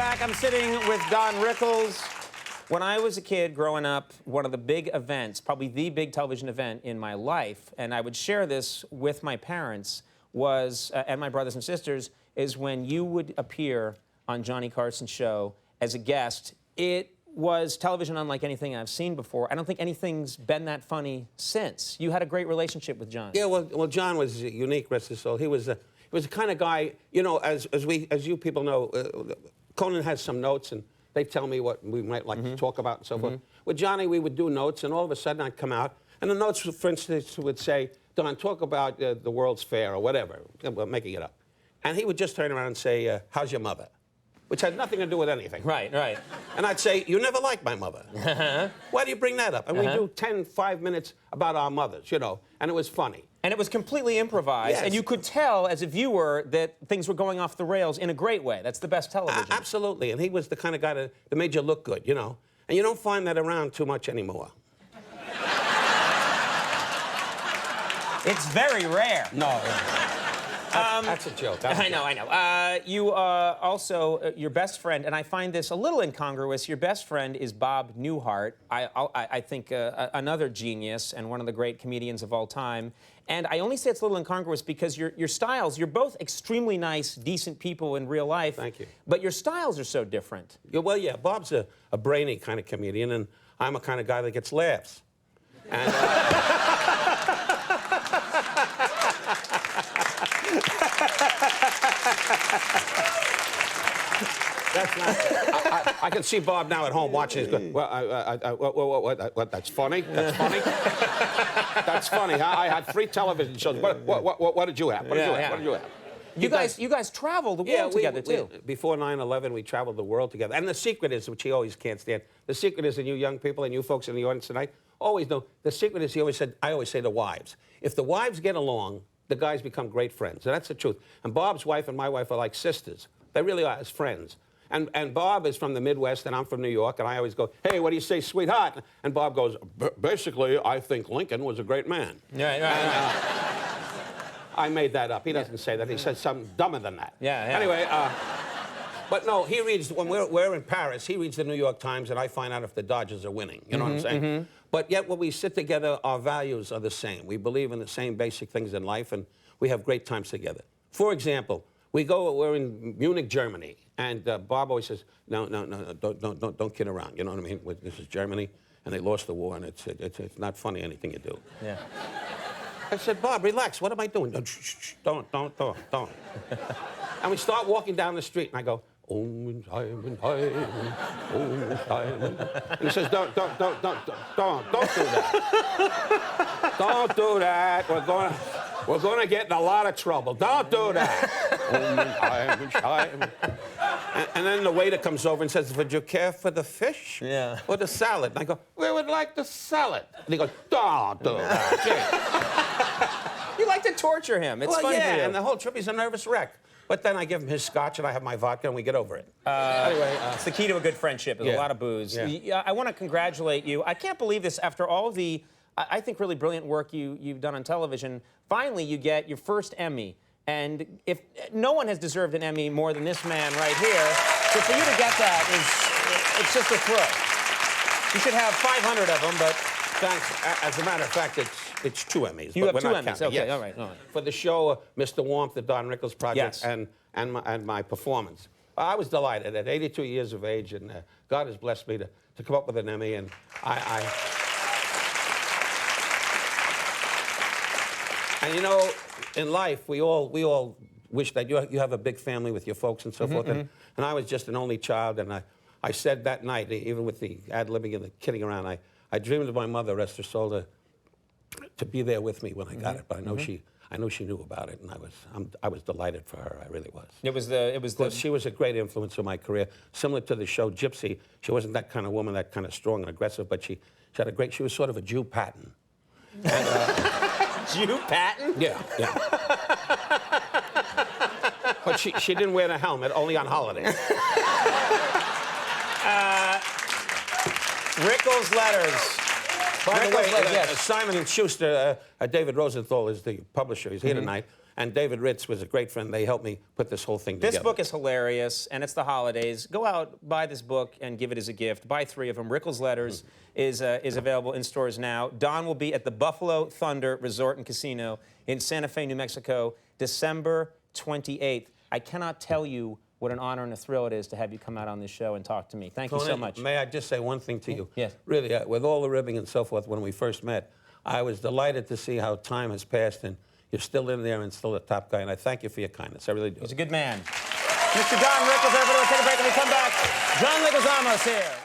back. I'm sitting with Don Rickles. When I was a kid growing up, one of the big events, probably the big television event in my life, and I would share this with my parents, was, and my brothers and sisters, is when you would appear on Johnny Carson's show as a guest. It was television unlike anything I've seen before. I don't think anything's been that funny since. You had a great relationship with John. Yeah, well, John was unique, rest his soul. He was the kind of guy, you know, as you people know, Conan has some notes, and they tell me what we might like to talk about and so forth. With Johnny, we would do notes, and all of a sudden I'd come out, and the notes, for instance, would say, Don, talk about the World's Fair or whatever. We're making it up. And he would just turn around and say, how's your mother? Which had nothing to do with anything. Right, right. And I'd say, you never liked my mother. Why do you bring that up? And we do 5 minutes about our mothers, you know, and it was funny. And it was completely improvised, Yes. and you could tell as a viewer that things were going off the rails in a great way. That's the best television. Absolutely, and he was the kind of guy that made you look good, you know. And you don't find that around too much anymore. It's very rare. No. That's a joke. I know. You also, your best friend, and I find this a little incongruous, your best friend is Bob Newhart. I think another genius and one of the great comedians of all time. And I only say it's a little incongruous because your styles, you're both extremely nice, decent people in real life. Thank you. But your styles are so different. Yeah, well, yeah, Bob's a brainy kind of comedian, and I'm a kind of guy that gets laughs. And, that's not, I can see Bob now at home watching this. What, that's funny? That's funny? That's funny. I had 3 television shows. What did you have? What did you have? You guys travel the world together, too. Before 9/11, we traveled the world together. And the secret is, which he always can't stand, the secret is, and you young people and you folks in the audience tonight always know, the secret is, I always say to wives, if the wives get along, the guys become great friends. And that's the truth. And Bob's wife and my wife are like sisters. They really are, as friends. And Bob is from the Midwest, and I'm from New York, and I always go, hey, what do you say, sweetheart? And Bob goes, basically, I think Lincoln was a great man. Right. I made that up. He doesn't say that. He says something dumber than that. Yeah. Anyway, but no, he reads, when we're in Paris, he reads the New York Times, and I find out if the Dodgers are winning. You know what I'm saying? But yet, when we sit together, our values are the same. We believe in the same basic things in life, and we have great times together. For example, we're in Munich, Germany, and Bob always says, no, don't kid around. You know what I mean? This is Germany, and they lost the war, and it's not funny anything you do. Yeah. I said, Bob, relax. What am I doing? Don't. And we start walking down the street, and I go, and he says, don't do that. Don't do that. We're going to get in a lot of trouble. Don't do that. And then the waiter comes over and says, would you care for the fish? Yeah. Or the salad? And I go, we would like the salad. And he goes, don't do that. You like to torture him. It's funny for you. And the whole trip, he's a nervous wreck. But then I give him his scotch, and I have my vodka, and we get over it. Anyway, it's the key to a good friendship. There's a lot of booze. Yeah. I want to congratulate you. I can't believe this. After all the, I think, really brilliant work you've done on television, finally you get your first Emmy. And if no one has deserved an Emmy more than this man right here, so for you to get that it's just a thrill. You should have 500 of them, but thanks. As a matter of fact, it's 2 Emmys. You but have 2 we're not Emmys. counting. Okay, Yes. all right. For the show, Mr. Warmth, the Don Rickles Project, Yes. and my performance. I was delighted at 82 years of age, and God has blessed me to come up with an Emmy, and And you know, in life, we all wish that you have a big family with your folks and so forth. And I was just an only child, and I said that night, even with the ad-libbing and the kidding around, I dreamed of my mother, rest her soul, to be there with me when I got it. But I know she knew about it, and I was delighted for her. I really was. She was a great influence in my career, similar to the show Gypsy. She wasn't that kind of woman, that kind of strong and aggressive, but she was sort of a Jew Patton. Jew Patton? Yeah. But she didn't wear the helmet, only on holidays. Rickles letters. By the way, yes. Simon & Schuster, David Rosenthal is the publisher. He's here tonight. And David Ritz was a great friend. They helped me put this whole thing together. This book is hilarious, and it's the holidays. Go out, buy this book, and give it as a gift. Buy 3 of them. Rickles Letters is available in stores now. Don will be at the Buffalo Thunder Resort and Casino in Santa Fe, New Mexico, December 28th. I cannot tell you what an honor and a thrill it is to have you come out on this show and talk to me. Thank you so much. May I just say one thing to you? Yes. Really, with all the ribbing and so forth, when we first met, I was delighted to see how time has passed and you're still in there and still a top guy, and I thank you for your kindness. I really do. He's a good man. Mr. Don Rickles, everybody, we'll take a break. When we come back, John Leguizamo here.